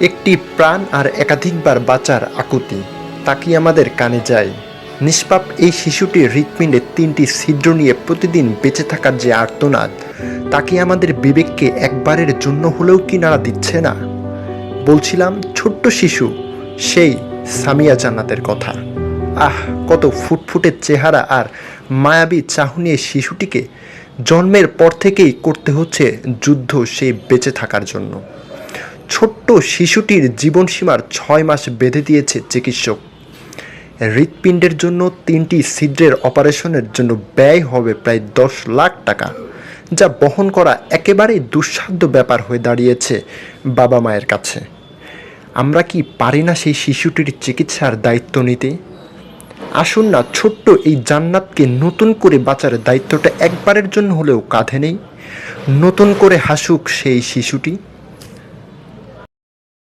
একটি প্রাণ আর একাধিকবার বাঁচার আকুতি তা কি আমাদের কানে যায়? নিষ্পাপ এই শিশুটির হৃৎপিণ্ডে ৩টি ছিদ্র নিয়ে প্রতিদিন বেঁচে থাকার যে আর্তনাদ, তা কি আমাদের বিবেককে একবারের জন্য হলেও কি নাড়া দিচ্ছে না? বলছিলাম ছোট্ট শিশু, সেই সামিয়া জান্নাতের কথা। আহ, কত ফুটফুটে চেহারা আর মায়াবী চাহনি এই শিশুটিকে জন্মের পর থেকেই করতে হচ্ছে যুদ্ধ সেই বেঁচে থাকার জন্য। ছোট্ট শিশুটির জীবনসীমার ৬ মাস বেঁধে দিয়েছে চিকিৎসক। হৃৎপিণ্ডের জন্য ৩টি ছিদ্রের অপারেশনের জন্য ব্যয় হবে প্রায় ১০ লাখ টাকা, যা বহন করা একেবারেই দুঃসাধ্য ব্যাপার হয়ে দাঁড়িয়েছে বাবা মায়ের কাছে। আমরা কি পারি না সেই শিশুটির চিকিৎসার দায়িত্ব নিতে? আসুন না ছোট্ট এই জান্নাতকে নতুন করে বাঁচার দায়িত্বটা একবারের জন্য হলেও কাঁধে নেই। নতুন করে হাসুক সেই শিশুটি।